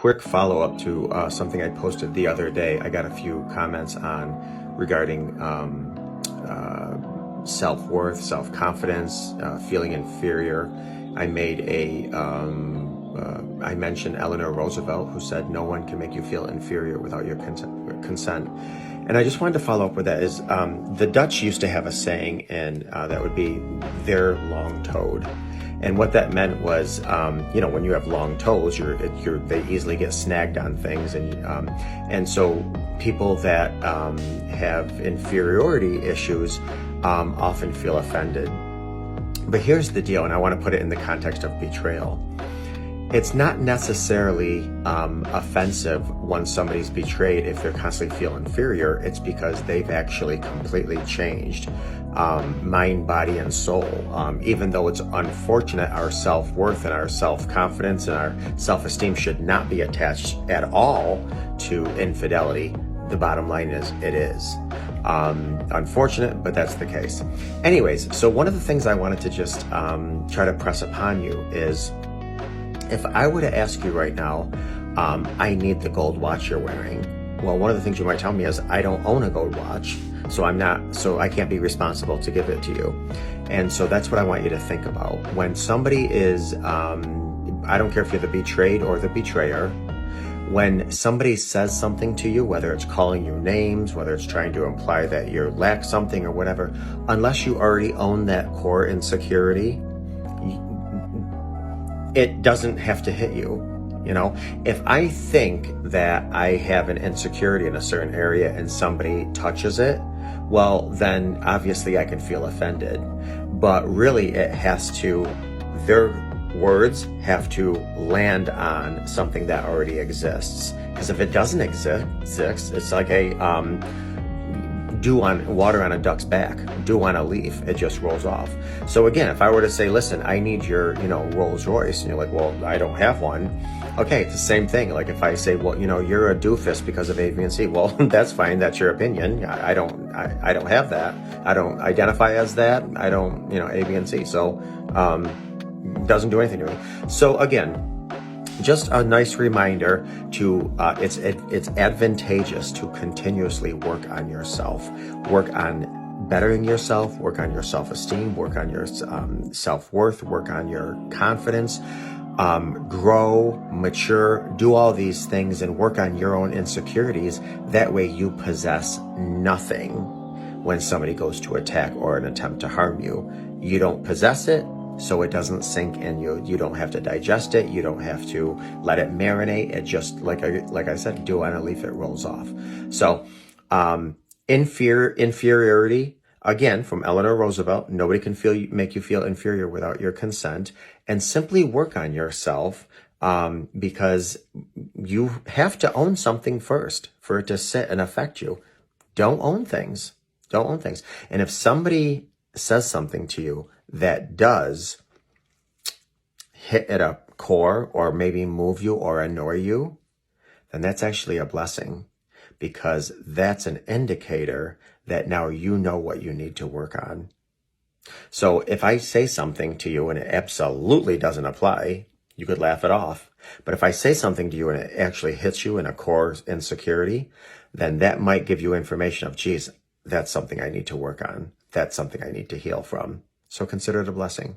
quick follow-up to something I posted the other day. I got a few comments on regarding self-worth, self-confidence, feeling inferior. I made I mentioned Eleanor Roosevelt, who said, "No one can make you feel inferior without your consent." And I just wanted to follow up with that. Is the Dutch used to have a saying, and that would be, "They're long-toed." And what that meant was, when you have long toes, they easily get snagged on things, and so people that have inferiority issues often feel offended. But here's the deal, and I want to put it in the context of betrayal. It's not necessarily offensive when somebody's betrayed if they're constantly feel inferior. It's because they've actually completely changed mind, body, and soul. Even though it's unfortunate, our self-worth and our self-confidence and our self-esteem should not be attached at all to infidelity. The bottom line is it is. Unfortunate, but that's the case. Anyways, so one of the things I wanted to just try to press upon you is, if I were to ask you right now, I need the gold watch you're wearing. Well, one of the things you might tell me is, I don't own a gold watch, so I can't be responsible to give it to you. And so that's what I want you to think about. When somebody is, I don't care if you're the betrayed or the betrayer, when somebody says something to you, whether it's calling you names, whether it's trying to imply that you lack something or whatever, unless you already own that core insecurity, it doesn't have to hit you. If I think that I have an insecurity in a certain area and somebody touches it, well, then obviously I can feel offended. But really their words have to land on something that already exists. Because if it doesn't exist, it's like water on a duck's back, dew on a leaf, it just rolls off. So again, if I were to say, listen, I need your, Rolls Royce, and you're like, well, I don't have one. Okay, it's the same thing. Like if I say, well, you're a doofus because of A, B, and C. Well, that's fine. That's your opinion. I don't have that. I don't identify as that. I don't, A, B, and C. So, doesn't do anything to me. So again, just a nice reminder to, it's advantageous to continuously work on yourself, work on bettering yourself, work on your self-esteem, work on your self-worth, work on your confidence, grow, mature, do all these things and work on your own insecurities. That way you possess nothing when somebody goes to attack or an attempt to harm you. You don't possess it, so it doesn't sink in you. You don't have to digest it. You don't have to let it marinate. It just, like I said, dew on a leaf, it rolls off. So, inferiority, again, from Eleanor Roosevelt, nobody can make you feel inferior without your consent. And simply work on yourself, because you have to own something first for it to sit and affect you. Don't own things. Don't own things. And if somebody says something to you that does hit at a core or maybe move you or annoy you, then that's actually a blessing, because that's an indicator that now you know what you need to work on. So if I say something to you and it absolutely doesn't apply, you could laugh it off. But if I say something to you and it actually hits you in a core insecurity, then that might give you information of, geez, that's something I need to work on. That's something I need to heal from. So consider it a blessing.